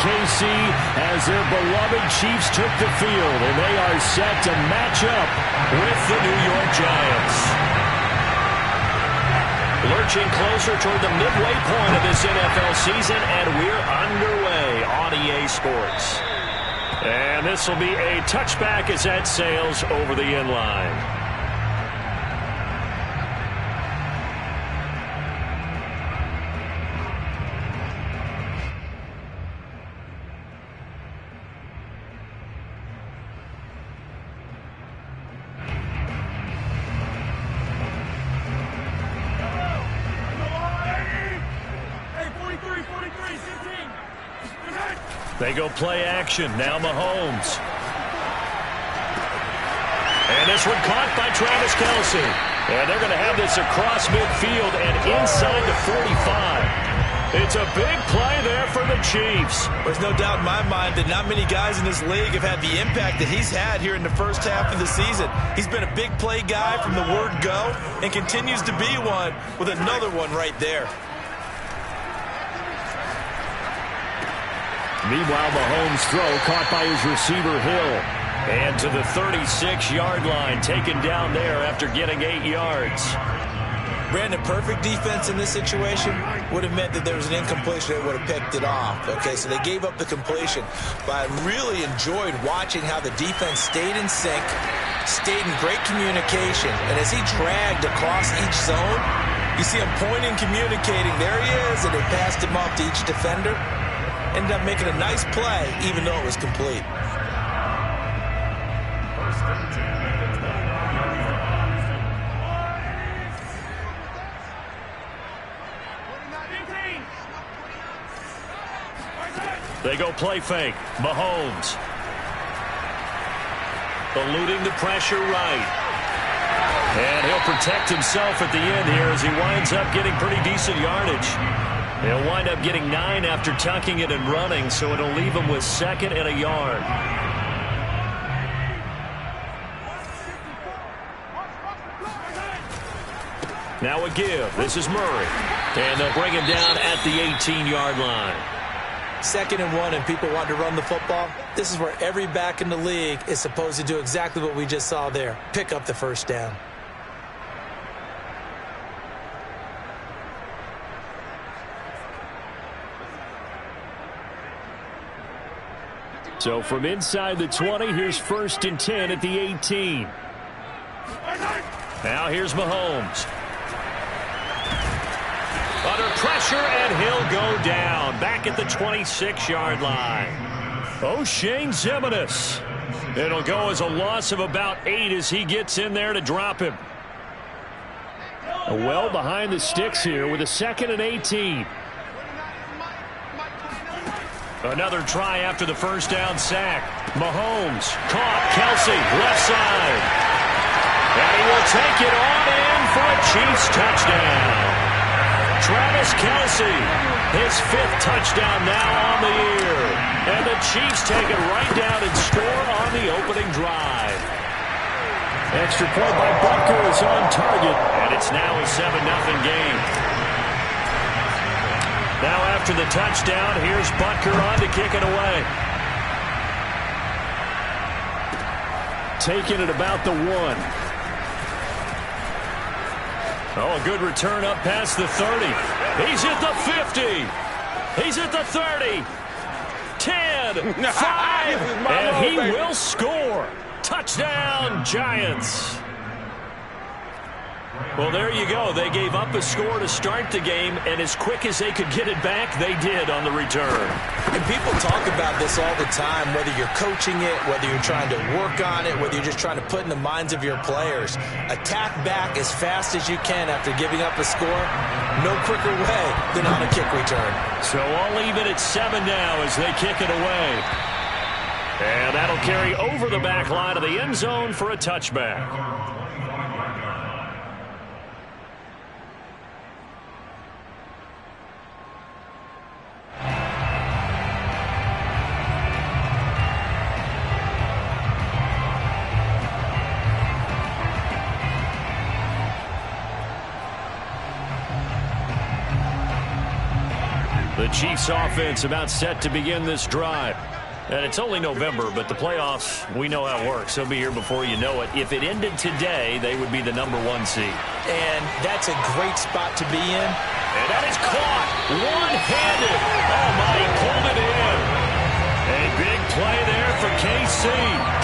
KC as their beloved Chiefs took the field, and they are set to match up with the New York Giants. Lurching closer toward the midway point of this NFL season, and we're underway on EA Sports. And this will be a touchback as that sails over the end line. They go play action. Now Mahomes. And this one caught by Travis Kelce. And they're going to have this across midfield and inside the 45. It's a big play there for the Chiefs. There's no doubt in my mind that not many guys in this league have had the impact that he's had here in the first half of the season. He's been a big play guy from the word go and continues to be one with another one right there. Meanwhile, Mahomes' throw caught by his receiver, Hill. And to the 36-yard line, taken down there after getting 8 yards. Brandon, perfect defense in this situation would have meant that there was an incompletion. They would have picked it off. Okay, so they gave up the completion. But I really enjoyed watching how the defense stayed in sync, stayed in great communication. And as he dragged across each zone, you see him pointing, communicating. There he is, and they passed him off to each defender. Ended up making a nice play, even though it was complete. They go play fake. Mahomes. Eluding the pressure right. And he'll protect himself at the end here as he winds up getting pretty decent yardage. He'll wind up getting 9 after tucking it and running, so it'll leave him with 2nd and a yard. Now a give. This is Murray. And they'll bring him down at the 18-yard line. 2nd and 1, and people want to run the football. This is where every back in the league is supposed to do exactly what we just saw there. Pick up the first down. So from inside the 20, here's 1st and 10 at the 18. Now here's Mahomes. Under pressure, and he'll go down. Back at the 26-yard line. O'Shane Ximines. It'll go as a loss of about 8 as he gets in there to drop him. Well behind the sticks here with a 2nd and 18. Another try after the first down sack. Mahomes caught. Kelce left side. And he will take it on in for a Chiefs touchdown. Travis Kelce, his 5th touchdown now on the year. And the Chiefs take it right down and score on the opening drive. Extra point by Butker is on target. And it's now a 7-0 game. Now after the touchdown, here's Butker on to kick it away. Taking it about the 1. Oh, a good return up past the 30. He's at the 50. He's at the 30. 10, 5, and he will score. Touchdown, Giants. Well, there you go. They gave up a score to start the game, and as quick as they could get it back, they did on the return. And people talk about this all the time, whether you're coaching it, whether you're trying to work on it, whether you're just trying to put in the minds of your players. Attack back as fast as you can after giving up a score. No quicker way than on a kick return. So I'll leave it at 7 now as they kick it away. And that'll carry over the back line of the end zone for a touchback. The The Chiefs offense about set to begin this drive. And it's only November, but the playoffs, we know how it works. They'll be here before you know it. If it ended today, they would be the #1 seed. And that's a great spot to be in. And that is caught one-handed. Oh, my, he pulled it in. A big play there for KC.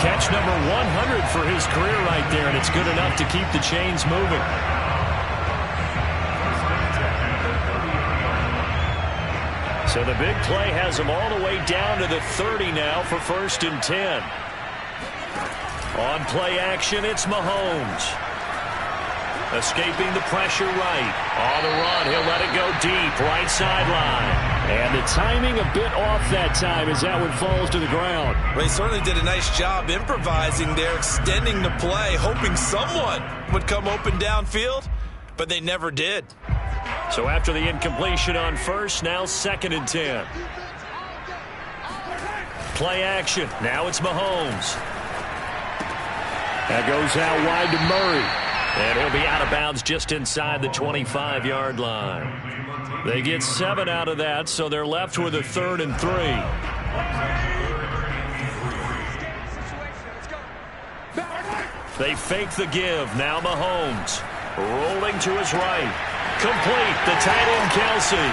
Catch number 100 for his career right there, and it's good enough to keep the chains moving. So the big play has them all the way down to the 30 now for 1st and 10. On play action, it's Mahomes. Escaping the pressure right. On the run, he'll let it go deep, right sideline. And the timing a bit off that time as that one falls to the ground. Well, he certainly did a nice job improvising there, extending the play, hoping someone would come open downfield, but they never did. So after the incompletion on 1st, now 2nd and 10. Play action. Now it's Mahomes. That goes out wide to Murray. And he'll be out of bounds just inside the 25-yard line. They get 7 out of that, so they're left with a 3rd and 3. They fake the give. Now Mahomes. Rolling to his right. Complete. The tight end, Kelce.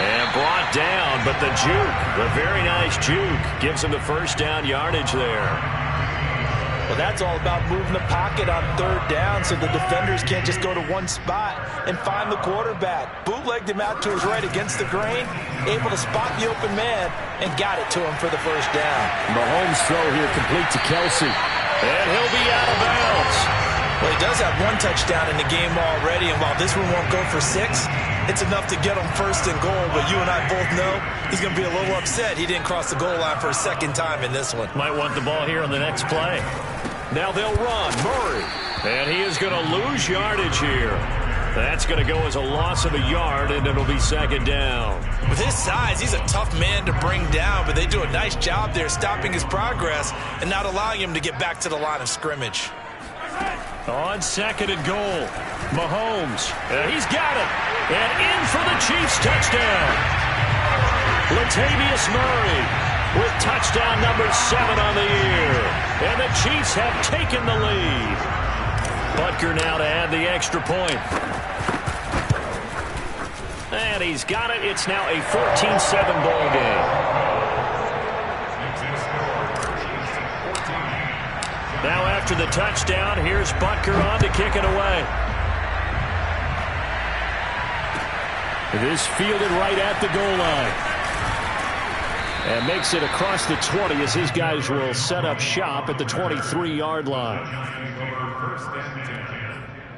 And brought down, but the juke, the very nice juke, gives him the 1st down yardage there. Well, that's all about moving the pocket on 3rd down so the defenders can't just go to one spot and find the quarterback. Bootlegged him out to his right against the grain, able to spot the open man, and got it to him for the 1st down. Mahomes' throw here complete to Kelce. And he'll be out of bounds. Well, he does have 1 touchdown in the game already, and while this one won't go for 6, it's enough to get him 1st and goal. But you and I both know he's going to be a little upset he didn't cross the goal line for a 2nd time in this one. Might want the ball here on the next play. Now they'll run. Murray. And he is going to lose yardage here. That's going to go as a loss of a yard, and it'll be 2nd down. With his size, he's a tough man to bring down, but they do a nice job there stopping his progress and not allowing him to get back to the line of scrimmage. On 2nd and goal, Mahomes. And he's got it. And in for the Chiefs touchdown. Latavius Murray with touchdown number 7 on the year. And the Chiefs have taken the lead. Butker now to add the extra point. And he's got it. It's now a 14-7 ball game. Now after the touchdown, here's Butker on to kick it away. This fielded right at the goal line. And makes it across the 20 as his guys will set up shop at the 23-yard line. First and 10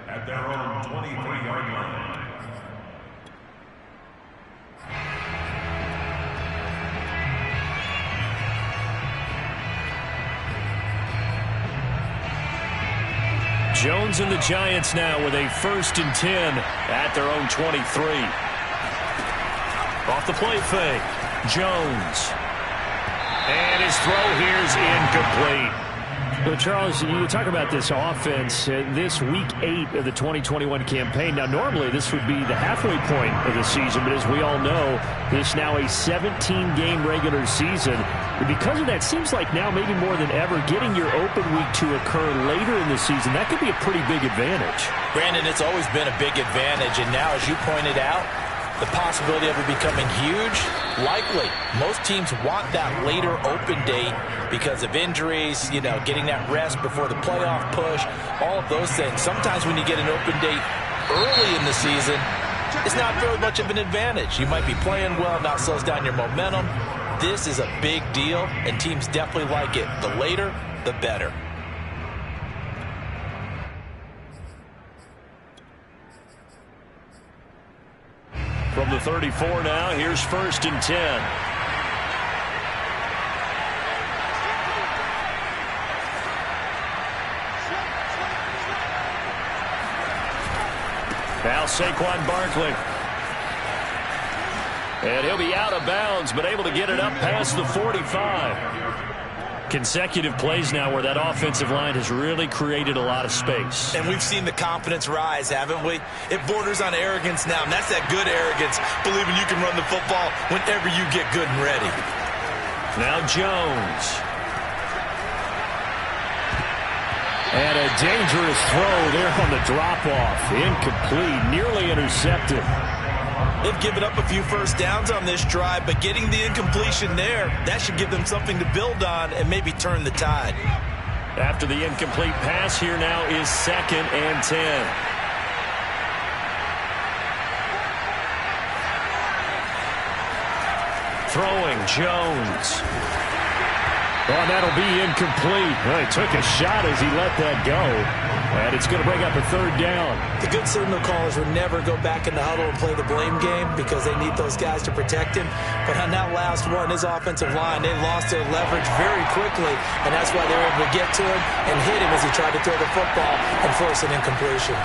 at their own 23-yard line. Jones and the Giants now with a 1st and 10 at their own 23. Off the play fake. Jones. And his throw here is incomplete. Well, Charles, you talk about this offense, this week 8 of the 2021 campaign. Now, normally this would be the halfway point of the season, but as we all know, this now a 17-game regular season. And because of that, seems like now maybe more than ever, getting your open week to occur later in the season, that could be a pretty big advantage. Brandon, it's always been a big advantage, and now, as you pointed out, the possibility of it becoming huge, likely. Most teams want that later open date because of injuries, you know, getting that rest before the playoff push, all of those things. Sometimes when you get an open date early in the season, it's not very much of an advantage. You might be playing well, not slows down your momentum. This is a big deal, and teams definitely like it. The later, the better. From the 34 now, here's 1st and 10. Now Saquon Barkley. And he'll be out of bounds, but able to get it up past the 45. Consecutive plays now where that offensive line has really created a lot of space. And we've seen the confidence rise, haven't we? It borders on arrogance now, and that's that good arrogance, believing you can run the football whenever you get good and ready. Now Jones. And a dangerous throw there on the drop-off. Incomplete, nearly intercepted. They've given up a few first downs on this drive, but getting the incompletion there, that should give them something to build on and maybe turn the tide. After the incomplete pass, here now is 2nd and 10. Throwing, Jones. Oh, that'll be incomplete. Well, he took a shot as he let that go. And it's going to bring up a 3rd down. The good signal callers would never go back in the huddle and play the blame game because they need those guys to protect him. But on that last one, his offensive line, they lost their leverage very quickly, and that's why they were able to get to him and hit him as he tried to throw the football and force an incompletion.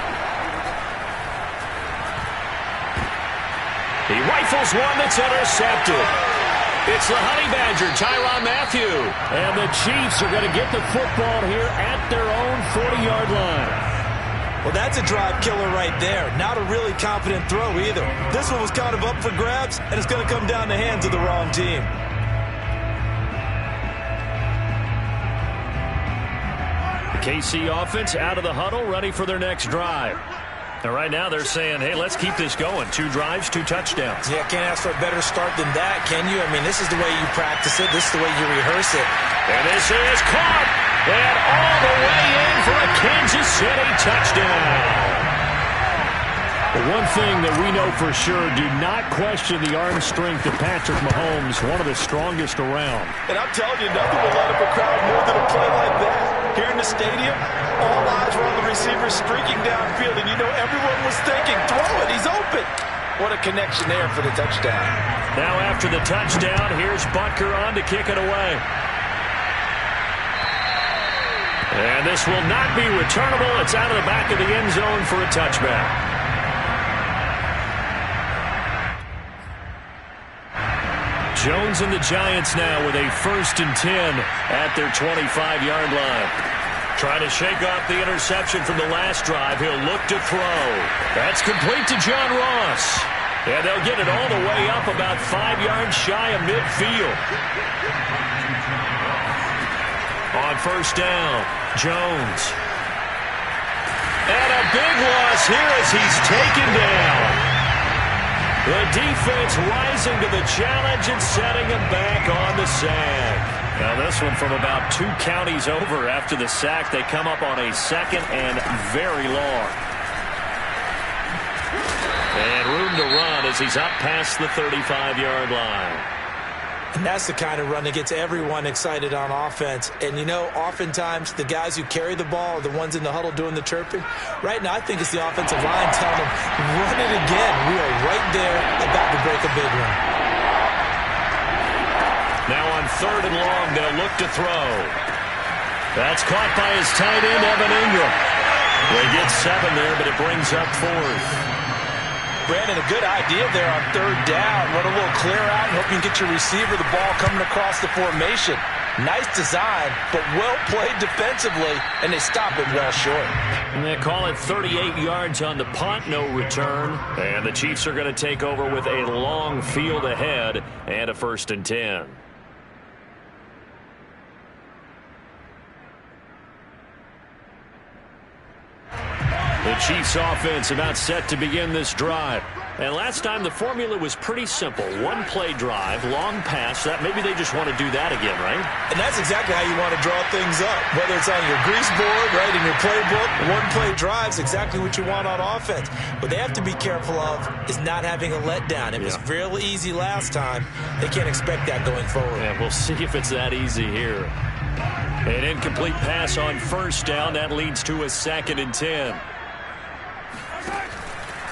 He rifles one that's intercepted. It's the Honey Badger, Tyrann Mathieu. And the Chiefs are going to get the football here at their own 40-yard line. Well, that's a drive killer right there. Not a really confident throw either. This one was kind of up for grabs, and it's going to come down the hands of the wrong team. The KC offense out of the huddle, ready for their next drive. And right now they're saying, hey, let's keep this going. 2 drives, 2 touchdowns. Yeah, can't ask for a better start than that, can you? I mean, this is the way you practice it. This is the way you rehearse it. And this is caught. And all the way in for a Kansas City touchdown. The one thing that we know for sure, do not question the arm strength of Patrick Mahomes, one of the strongest around. And I'm telling you, nothing will light up a crowd more than a play like that. Here in the stadium, all eyes were on the receiver streaking downfield, and you know everyone was thinking, throw it, he's open. What a connection there for the touchdown. Now after the touchdown, here's Butker on to kick it away. And this will not be returnable. It's out of the back of the end zone for a touchback. Jones and the Giants now with a 1st and 10 at their 25-yard line. Trying to shake off the interception from the last drive. He'll look to throw. That's complete to John Ross. And they'll get it all the way up about 5 yards shy of midfield. On 1st down, Jones. And a big loss here as he's taken down. The defense rising to the challenge and setting him back on the sack. Now this one from about 2 counties over after the sack. They come up on a 2nd and very long. And room to run as he's up past the 35-yard line. And that's the kind of run that gets everyone excited on offense. And, you know, oftentimes the guys who carry the ball are the ones in the huddle doing the chirping. Right now, I think it's the offensive line telling them, run it again. We are right there about to break a big one. Now on 3rd and long, they'll look to throw. That's caught by his tight end, Evan Ingram. They get 7 there, but it brings up 4th. Brandon, a good idea there on 3rd down. Run a little clear out and hope you can get your receiver the ball coming across the formation. Nice design, but well played defensively, and they stop it well short. And they call it 38 yards on the punt, no return. And the Chiefs are going to take over with a long field ahead and a 1st and 10. The Chiefs offense about set to begin this drive. And last time the formula was pretty simple. 1-play drive, long pass. That maybe they just want to do that again, right? And that's exactly how you want to draw things up. Whether it's on your grease board, right, in your playbook, 1-play drive's exactly what you want on offense. What they have to be careful of is not having a letdown. It was real easy last time. They can't expect that going forward. Yeah, we'll see if it's that easy here. An incomplete pass on 1st down. That leads to a 2nd and 10.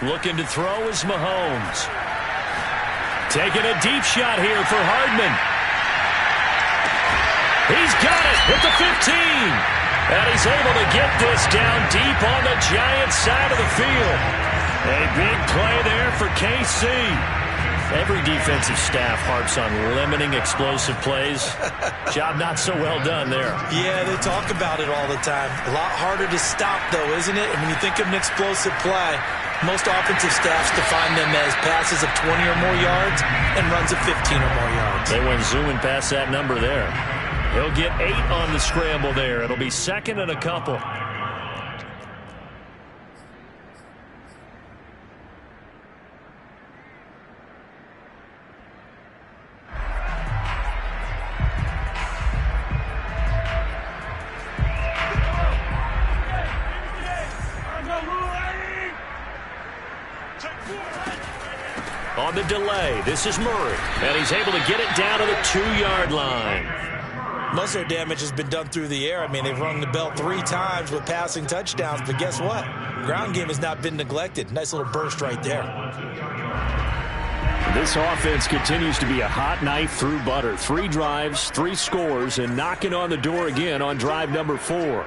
Looking to throw is Mahomes. Taking a deep shot here for Hardman. He's got it at the 15. And he's able to get this down deep on the Giants side of the field. A big play there for KC. Every defensive staff harps on limiting explosive plays. Job not so well done there. Yeah, they talk about it all the time. A lot harder to stop, though, isn't it? And when you think of an explosive play, most offensive staffs define them as passes of 20 or more yards and runs of 15 or more yards. They went zooming past that number there. He'll get 8 on the scramble there. It'll be second and a couple. On the delay, this is Murray, and he's able to get it down to the 2-yard line. Most of their damage has been done through the air. I mean, they've rung the bell 3 times with passing touchdowns, but guess what? Ground game has not been neglected. Nice little burst right there. This offense continues to be a hot knife through butter. 3 drives, 3 scores, and knocking on the door again on drive number 4.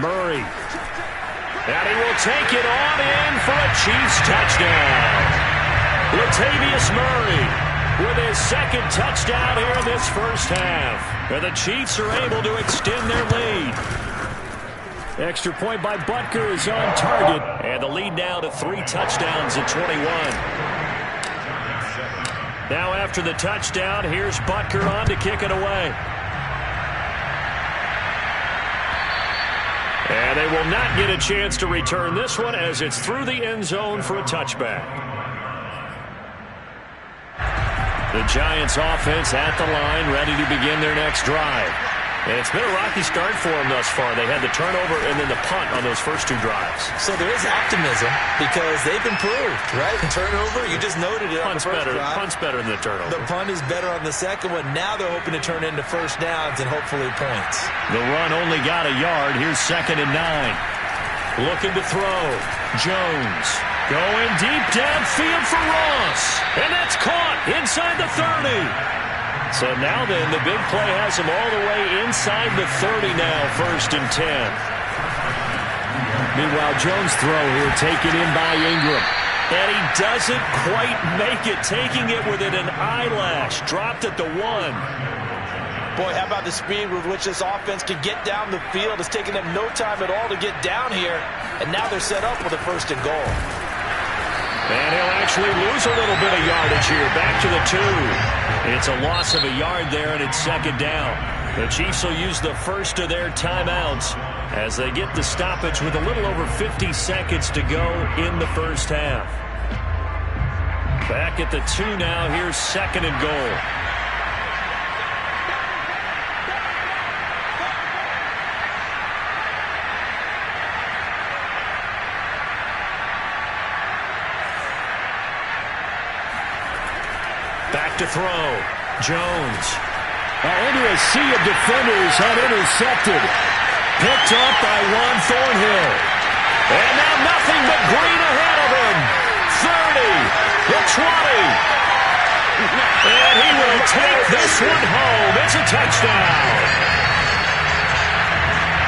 Murray. And he will take it on in for a Chiefs touchdown. Latavius Murray with his second touchdown here in this first half. And the Chiefs are able to extend their lead. Extra point by Butker is on target. And the lead now to 3 touchdowns at 21. Now after the touchdown, here's Butker on to kick it away. And they will not get a chance to return this one as it's through the end zone for a touchback. The Giants offense at the line, ready to begin their next drive. And it's been a rocky start for them thus far. They had the turnover and then the punt on those first 2 drives. So there is optimism because they've improved, right? The turnover, you just noted it on the first drive. Punt's better than the turnover. The punt is better on the second one. Now they're hoping to turn into first downs and hopefully points. The run only got a yard. Here's 2nd and 9. Looking to throw. Jones going deep downfield for Ross. And that's caught inside the 30. So now then, the big play has him all the way inside the 30 now, 1st and 10. Meanwhile, Jones' throw here taken in by Ingram. And he doesn't quite make it, taking it within an eyelash. Dropped at the 1. Boy, how about the speed with which this offense can get down the field? It's taken them no time at all to get down here. And now they're set up with a 1st and goal. And he'll actually lose a little bit of yardage here. Back to the 2. It's a loss of a yard there, and it's 2nd down. The Chiefs will use the first of their timeouts as they get the stoppage with a little over 50 seconds to go in the first half. Back at the 2 now. Here's 2nd and goal. Back to throw. Jones. Into a sea of defenders, unintercepted. Picked up by Juan Thornhill. And now nothing but green ahead of him. 30. The 20. And he will take this one home. It's a touchdown.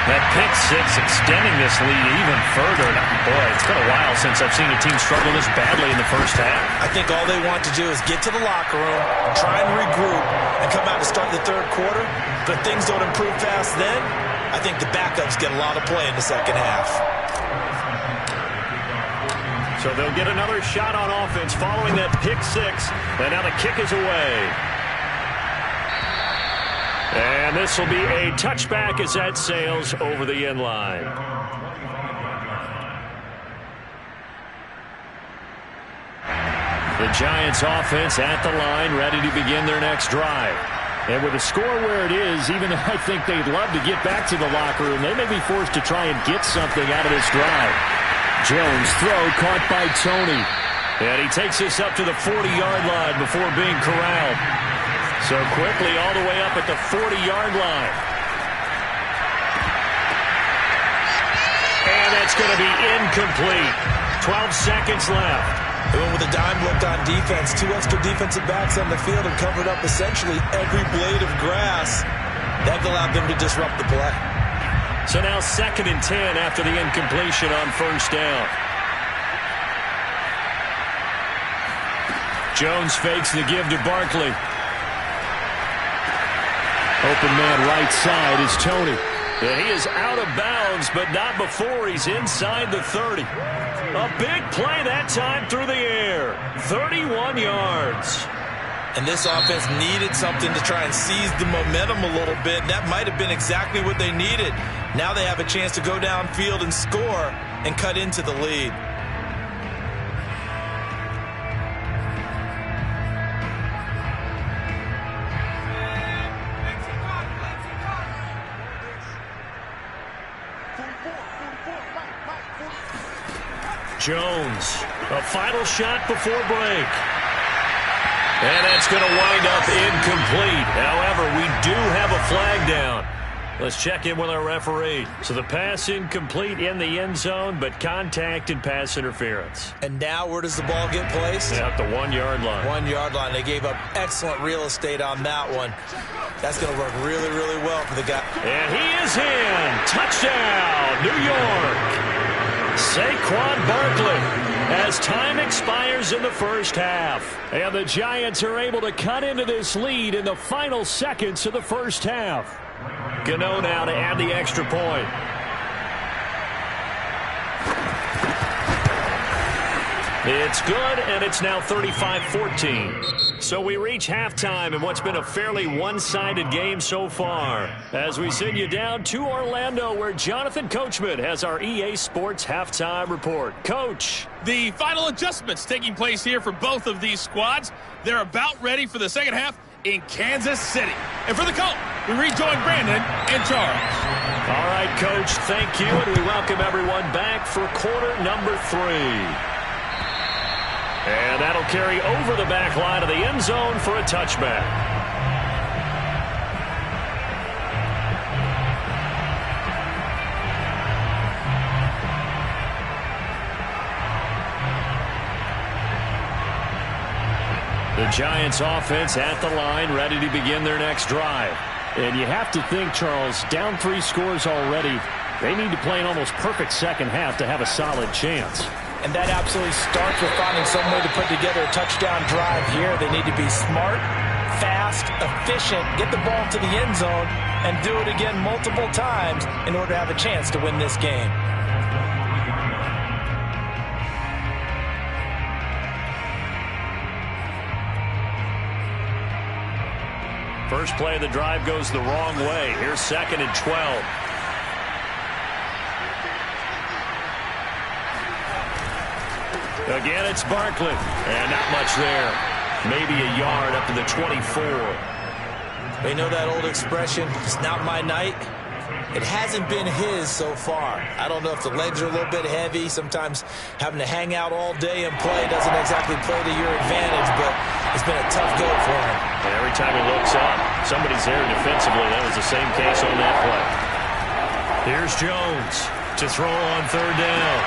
That pick 6 extending this lead even further. Boy, it's been a while since I've seen a team struggle this badly in the first half. I think all they want to do is get to the locker room, try and regroup, and come out to start the 3rd quarter. But if things don't improve fast then, I think the backups get a lot of play in the second half. So they'll get another shot on offense following that pick 6. And now the kick is away. And this will be a touchback as that sails over the end line. The Giants offense at the line, ready to begin their next drive. And with the score where it is, even though I think they'd love to get back to the locker room, they may be forced to try and get something out of this drive. Jones' throw caught by Tony. And he takes this up to the 40-yard line before being corralled. So quickly all the way up at the 40-yard line. And that's going to be incomplete. 12 seconds left. They went with a dime look on defense. 2 extra defensive backs on the field and covered up essentially every blade of grass. That allowed them to disrupt the play. So now 2nd and 10 after the incompletion on 1st down. Jones fakes the give to Barkley. Open man right side is Tony. And he is out of bounds, but not before he's inside the 30. A big play that time through the air. 31 yards. And this offense needed something to try and seize the momentum a little bit. That might have been exactly what they needed. Now they have a chance to go downfield and score and cut into the lead. Jones, a final shot before break. And that's going to wind up incomplete. However, we do have a flag down. Let's check in with our referee. So the pass incomplete in the end zone, but contact and pass interference. And now where does the ball get placed? At the 1 yard line. 1 yard line. They gave up excellent real estate on that one. That's going to work really, really well for the guy. And he is in. Touchdown, New York. Saquon Barkley as time expires in the first half. And the Giants are able to cut into this lead in the final seconds of the first half. Gano now to add the extra point. It's good, and it's now 35-14. So we reach halftime in what's been a fairly one-sided game so far. As we send you down to Orlando, where Jonathan Coachman has our EA Sports halftime report. Coach. The final adjustments taking place here for both of these squads. They're about ready for the second half in Kansas City. And for the call, we rejoin Brandon and Charles. All right, Coach, thank you, and we welcome everyone back for quarter number 3. And that'll carry over the back line of the end zone for a touchback. The Giants offense at the line, ready to begin their next drive. And you have to think, Charles, down 3 scores already. They need to play an almost perfect second half to have a solid chance. And that absolutely starts with finding some way to put together a touchdown drive here. They need to be smart, fast, efficient, get the ball to the end zone, and do it again multiple times in order to have a chance to win this game. First play of the drive goes the wrong way. Here's 2nd and 12. Again, it's Barkley. And not much there. Maybe a yard up to the 24. You know that old expression, it's not my night? It hasn't been his so far. I don't know if the legs are a little bit heavy. Sometimes having to hang out all day and play doesn't exactly play to your advantage, but it's been a tough go for him. And every time he looks up, somebody's there defensively. That was the same case on that play. Here's Jones to throw on 3rd down.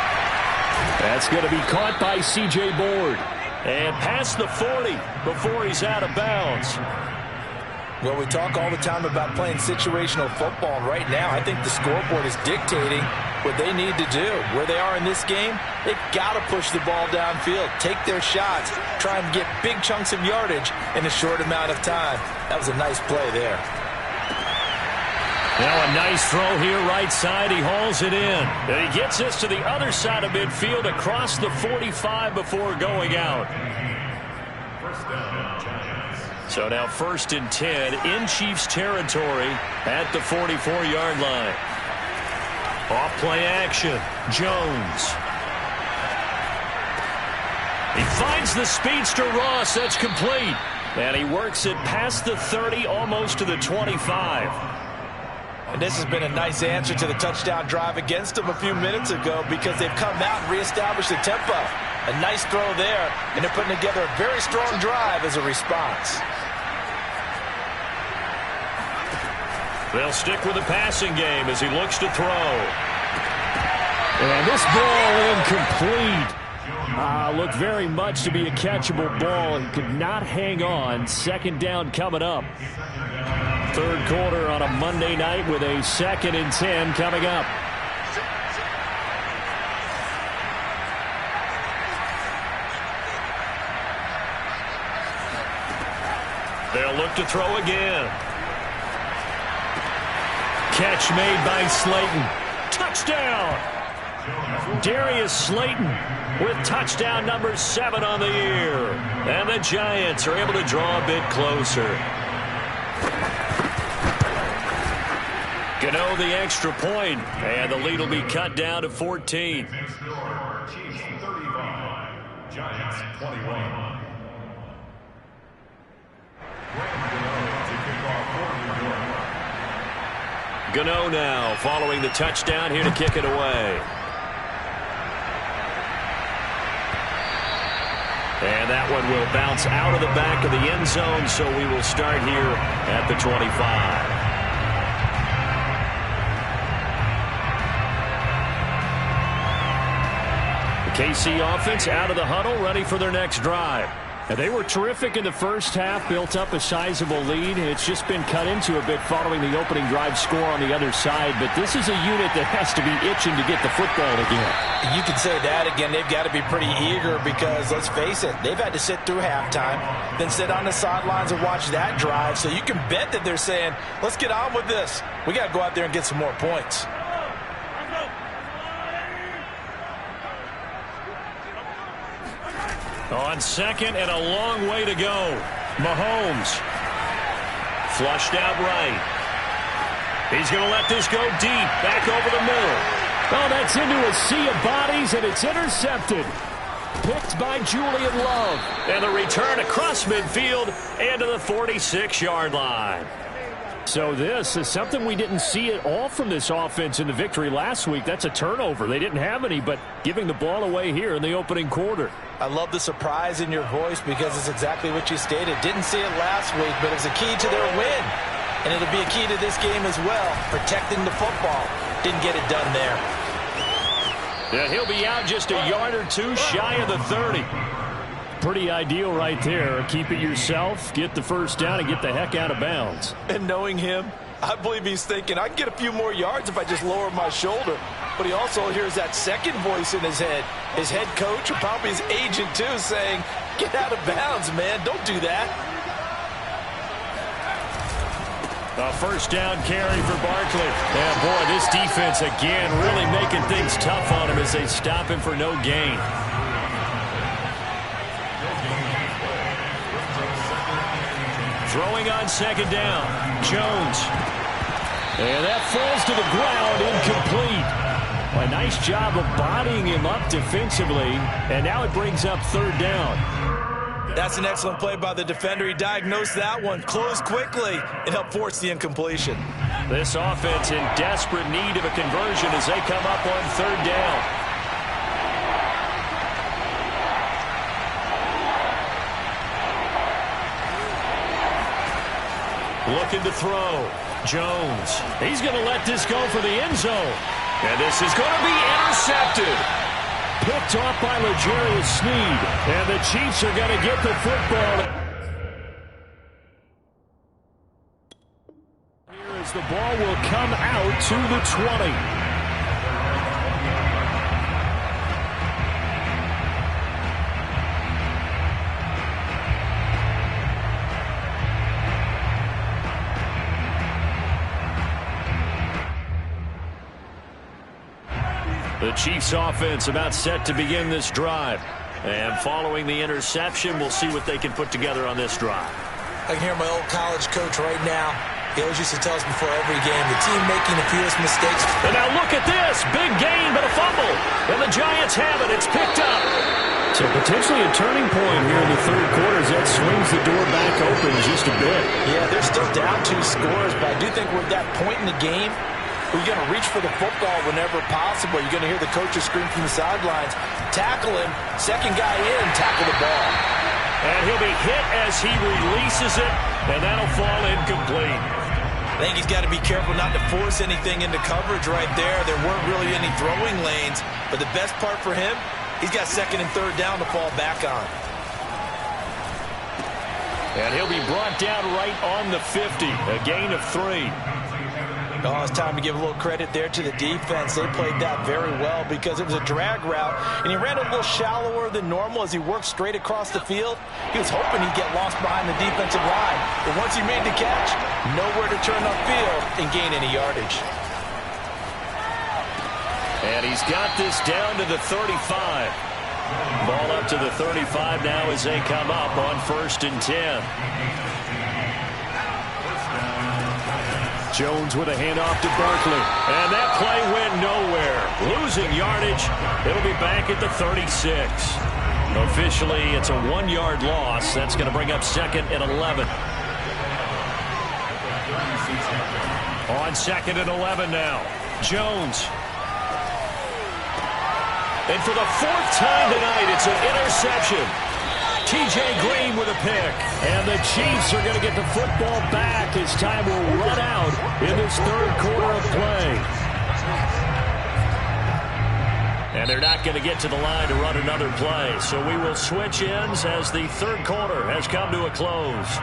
That's going to be caught by C.J. Board. And past the 40 before he's out of bounds. Well, we talk all the time about playing situational football. And right now, I think the scoreboard is dictating what they need to do. Where they are in this game, they've got to push the ball downfield, take their shots, try and get big chunks of yardage in a short amount of time. That was a nice play there. Now a nice throw here right side. He hauls it in. And he gets us to the other side of midfield across the 45 before going out. So now 1st and 10 in Chiefs territory at the 44-yard line. Off play action. Jones. He finds the speedster Ross. That's complete. And he works it past the 30, almost to the 25. And this has been a nice answer to the touchdown drive against them a few minutes ago because they've come out and reestablished the tempo. A nice throw there, and they're putting together a very strong drive as a response. They'll stick with the passing game as he looks to throw. And this ball incomplete. Looked very much to be a catchable ball and could not hang on. 2nd down coming up. 3rd quarter on a Monday night with a 2nd and 10 coming up. They'll look to throw again. Catch made by Slayton. Touchdown! Darius Slayton with touchdown number 7 on the year. And the Giants are able to draw a bit closer. Gano the extra point, and the lead will be cut down to 14. Chiefs 35, Giants 21. Gano now following the touchdown here to kick it away. And that one will bounce out of the back of the end zone, so we will start here at the 25. The KC offense out of the huddle, ready for their next drive. And they were terrific in the first half, built up a sizable lead. It's just been cut into a bit following the opening drive score on the other side. But this is a unit that has to be itching to get the football again. You can say that again. They've got to be pretty eager because, let's face it, they've had to sit through halftime, then sit on the sidelines and watch that drive. So you can bet that they're saying, let's get on with this. We got to go out there and get some more points. On second and a long way to go. Mahomes. Flushed out right. He's going to let this go deep. Back over the middle. Oh, that's into a sea of bodies, and it's intercepted. Picked by Julian Love. And the return across midfield and to the 46-yard line. So this is something we didn't see at all from this offense in the victory last week. That's a turnover. They didn't have any, but giving the ball away here in the opening quarter. I love the surprise in your voice because it's exactly what you stated. Didn't see it last week, but it was a key to their win. And it'll be a key to this game as well, protecting the football. Didn't get it done there. Yeah, he'll be out just a yard or two shy of the 30. Pretty ideal right there. Keep it yourself, get the first down, and get the heck out of bounds. And knowing him, I believe he's thinking, I can get a few more yards if I just lower my shoulder. But he also hears that second voice in his head. His head coach, or probably his agent too, saying, get out of bounds, man. Don't do that. A first down carry for Barkley. Yeah, boy, this defense again really making things tough on him as they stop him for no gain. Throwing on second down. Jones. And that falls to the ground, incomplete. A nice job of bodying him up defensively, and now it brings up third down. That's an excellent play by the defender. He diagnosed that one, closed quickly, and helped force the incompletion. This offense in desperate need of a conversion as they come up on third down. Looking to throw. Jones. He's going to let this go for the end zone. And this is going to be intercepted. Picked off by L'Jarius Sneed. And the Chiefs are going to get the football. Here as the ball will come out to the 20. The Chiefs offense about set to begin this drive. And following the interception, we'll see what they can put together on this drive. I can hear my old college coach right now. He always used to tell us before every game, the team making the fewest mistakes. And now look at this. Big gain, but a fumble. And the Giants have it. It's picked up. So potentially a turning point here in the third quarter as that swings the door back open just a bit. Yeah, they're still down 2 scores, but I do think we're at that point in the game. We're going to reach for the football whenever possible. You're going to hear the coaches scream from the sidelines. Tackle him. Second guy in, tackle the ball. And he'll be hit as he releases it, and that'll fall incomplete. I think he's got to be careful not to force anything into coverage right there. There weren't really any throwing lanes, but the best part for him, he's got second and third down to fall back on. And he'll be brought down right on the 50, a gain of 3. Oh, it's time to give a little credit there to the defense. They played that very well because it was a drag route, and he ran a little shallower than normal as he worked straight across the field. He was hoping he'd get lost behind the defensive line, but once he made the catch, nowhere to turn upfield and gain any yardage. And he's got this down to the 35. Ball up to the 35 now as they come up on 1st and 10. Jones with a handoff to Barkley. And that play went nowhere. Losing yardage. It'll be back at the 36. Officially, it's a 1-yard loss. That's going to bring up 2nd and 11. On 2nd and 11 now. Jones. And for the 4th time tonight, it's an interception. T.J. Green with a pick. And the Chiefs are going to get the football back as time will run out in this 3rd quarter of play. And they're not going to get to the line to run another play. So we will switch ends as the 3rd quarter has come to a close.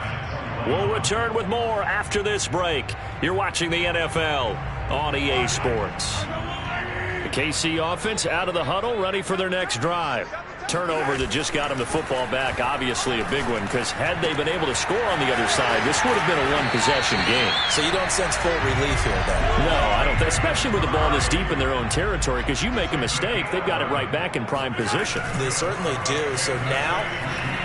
We'll return with more after this break. You're watching the NFL on EA Sports. The KC offense out of the huddle, ready for their next drive. Turnover that just got them the football back, obviously a big one, because had they been able to score on the other side, this would have been a one-possession game. So you don't sense full relief here, then? No, I don't. Especially with the ball this deep in their own territory, because you make a mistake, they've got it right back in prime position. They certainly do. So now,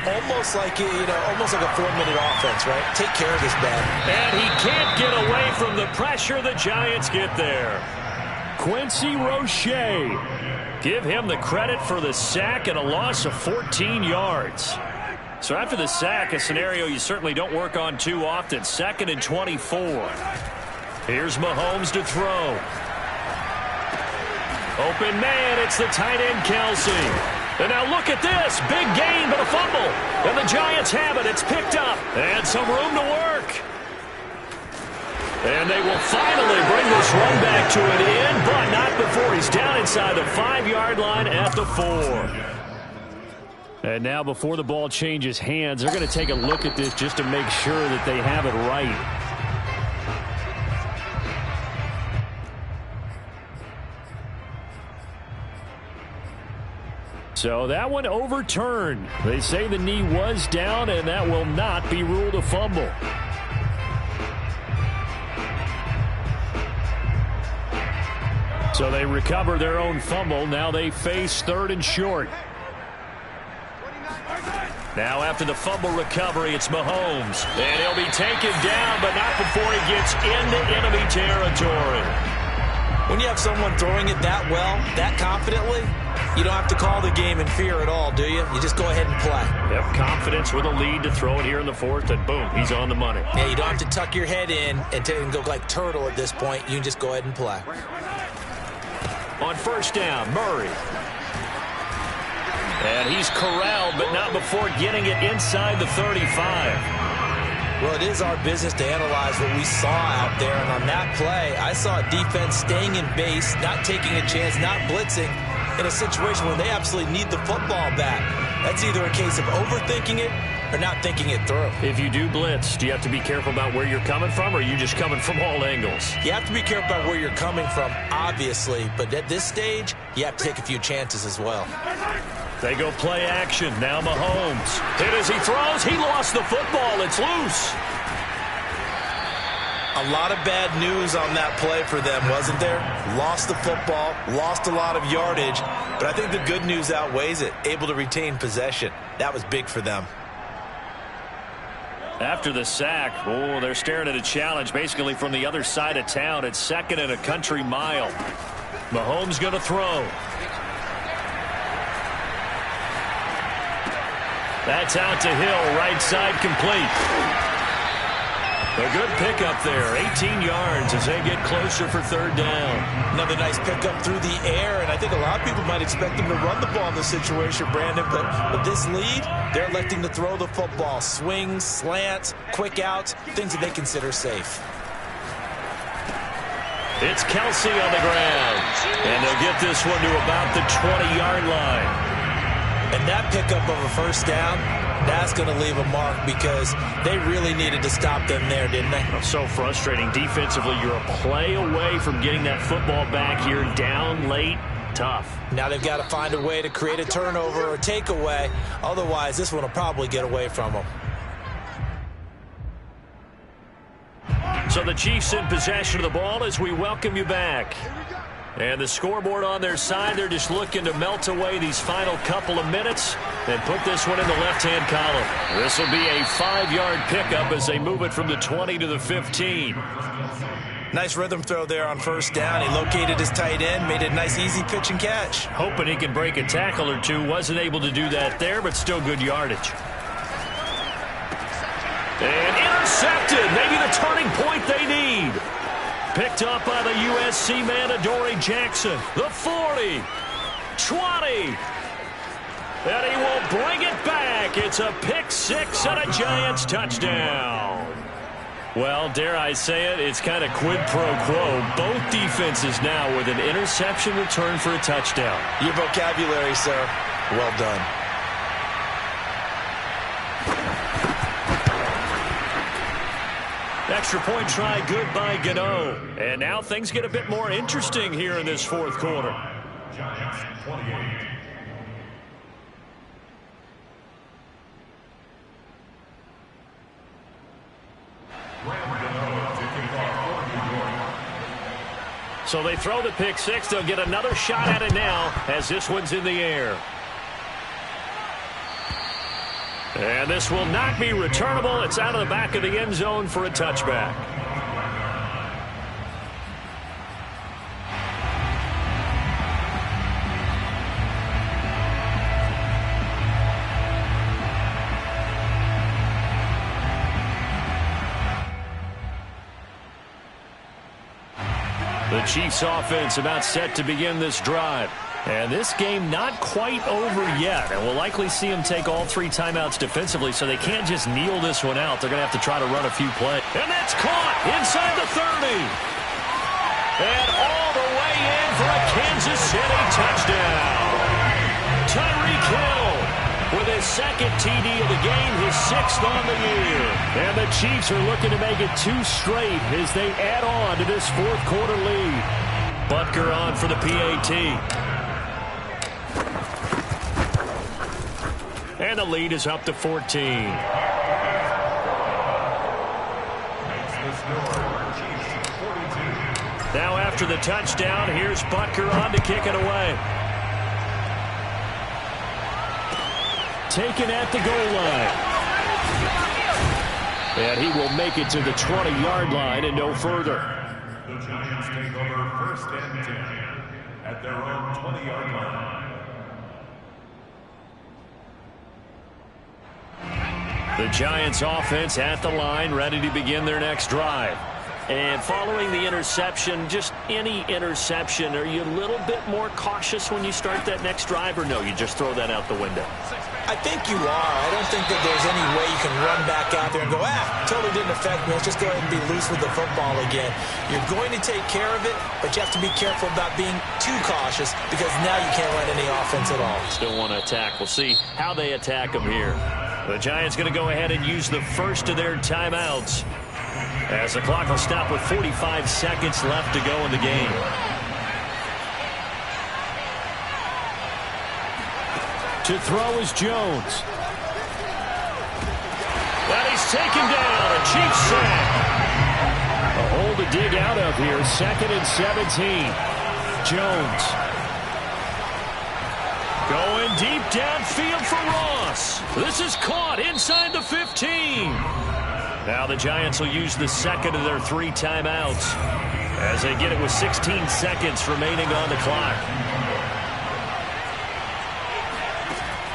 almost like almost like a 4-minute offense, right? Take care of this bad. And he can't get away from the pressure. The Giants get there. Quincy Roche. Give him the credit for the sack and a loss of 14 yards. So after the sack, a scenario you certainly don't work on too often. 2nd and 24. Here's Mahomes to throw. Open man, it's the tight end Kelsey. And now look at this. Big gain, but a fumble. And the Giants have it. It's picked up. And some room to work. And they will finally bring this run back to an end, but not before he's down inside the 5-yard line at the 4. And now before the ball changes hands, they're going to take a look at this just to make sure that they have it right. So that one overturned. They say the knee was down, and that will not be ruled a fumble. So they recover their own fumble. Now they face 3rd and short. Now after the fumble recovery, it's Mahomes. And he'll be taken down, but not before he gets into enemy territory. When you have someone throwing it that well, that confidently, you don't have to call the game in fear at all, do you? You just go ahead and play. Yep, confidence with a lead to throw it here in the 4th, and boom, he's on the money. Yeah, you don't have to tuck your head in and go like turtle at this point. You can just go ahead and play. On 1st down, Murray. And he's corralled, but not before getting it inside the 35. Well, it is our business to analyze what we saw out there. And on that play, I saw a defense staying in base, not taking a chance, not blitzing in a situation where they absolutely need the football back. That's either a case of overthinking it or not thinking it through. If you do blitz, do you have to be careful about where you're coming from, or are you just coming from all angles? You have to be careful about where you're coming from, obviously. But at this stage, you have to take a few chances as well. They go play action. Now Mahomes. Hit as he throws. He lost the football. It's loose. A lot of bad news on that play for them, wasn't there? Lost the football, lost a lot of yardage. But I think the good news outweighs it. Able to retain possession. That was big for them. After the sack, oh, they're staring at a challenge basically from the other side of town. It's 2nd and a country mile. Mahomes going to throw. That's out to Hill, right side complete. A good pickup there, 18 yards as they get closer for 3rd down. Another nice pickup through the air, and I think a lot of people might expect them to run the ball in this situation, Brandon, but with this lead, they're electing to throw the football. Swings, slants, quick outs, things that they consider safe. It's Kelsey on the ground, and they'll get this one to about the 20-yard line. And that pickup of a 1st down, That's going to leave a mark because they really needed to stop them there, didn't they? So frustrating. Defensively, you're a play away from getting that football back here, down late. Tough. Now they've got to find a way to create a turnover or takeaway. Otherwise, this one will probably get away from them. So the Chiefs in possession of the ball as we welcome you back. And the scoreboard on their side, they're just looking to melt away these final couple of minutes and put this one in the left-hand column. This will be a 5-yard pickup as they move it from the 20 to the 15. Nice rhythm throw there on first down. He located his tight end, made a nice easy pitch and catch. Hoping he can break a tackle or two. Wasn't able to do that there, but still good yardage. And intercepted. Maybe the turning point they need. Picked up by the USC man, Adoree Jackson. The 40. 20. And he will bring it back. It's a pick six and a Giants touchdown. Well, dare I say it, it's kind of quid pro quo. Both defenses now with an interception return for a touchdown. Your vocabulary, sir. Well done. Extra point try good by Gano. And now things get a bit more interesting here in this fourth quarter. Giants 28. So they throw the pick six. They'll get another shot at it now as this one's in the air. And this will not be returnable. It's out of the back of the end zone for a touchback. The Chiefs offense about set to begin this drive. And this game not quite over yet. And we'll likely see them take all 3 timeouts defensively, so they can't just kneel this one out. They're going to have to try to run a few plays. And that's caught inside the 30. And all the way in for a Kansas City touchdown. Tyreek Hill with his second TD of the game, his 6th on the year. And the Chiefs are looking to make it 2 straight as they add on to this fourth quarter lead. Butker on for the PAT. And the lead is up to 14. Now after the touchdown, here's Butker on to kick it away. Taken at the goal line. And he will make it to the 20-yard line and no further. The Giants take over first and 10 at their own 20-yard line. The Giants offense at the line, ready to begin their next drive. And following the interception, just any interception, are you a little bit more cautious when you start that next drive, or no, you just throw that out the window? I think you are. I don't think that there's any way you can run back out there and go, totally didn't affect me. Let's just go ahead and be loose with the football again. You're going to take care of it, but you have to be careful about being too cautious because now you can't run any offense at all. Still want to attack. We'll see how they attack them here. The Giants going to go ahead and use the first of their timeouts as the clock will stop with 45 seconds left to go in the game. To throw is Jones. And he's taken down. A Chiefs sack. A hole to dig out of here. 2nd and 17. Jones. Going deep downfield for Ross. This is caught inside the 15. Now the Giants will use the second of their 3 timeouts as they get it with 16 seconds remaining on the clock.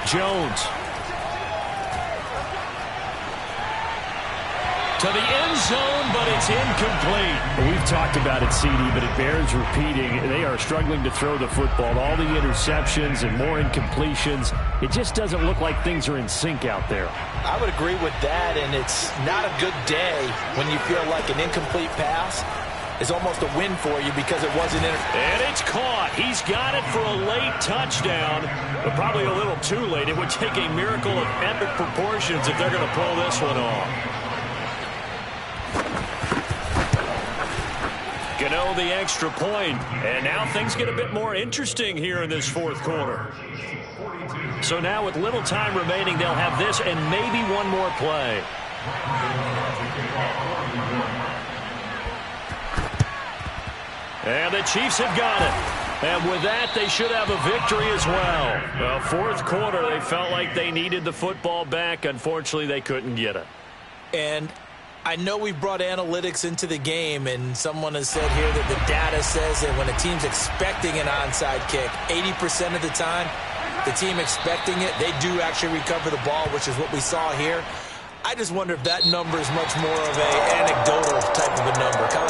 Jones. To the end zone, but it's incomplete. We've talked about it, CD, but it bears repeating. They are struggling to throw the football. All the interceptions and more incompletions. It just doesn't look like things are in sync out there. I would agree with that, and it's not a good day when you feel like an incomplete pass is almost a win for you because it wasn't in. And it's caught. He's got it for a late touchdown, but probably a little too late. It would take a miracle of epic proportions if they're going to pull this one off. Gano the extra point, and now things get a bit more interesting here in this fourth quarter. So now with little time remaining, they'll have this and maybe one more play. And the Chiefs have got it. And with that, they should have a victory as well. Well, fourth quarter, they felt like they needed the football back. Unfortunately, they couldn't get it. And I know we brought analytics into the game, and someone has said here that the data says that when a team's expecting an onside kick, 80% of the time, the team expecting it, they do actually recover the ball, which is what we saw here. I just wonder if that number is much more of an anecdotal type of a number, kind of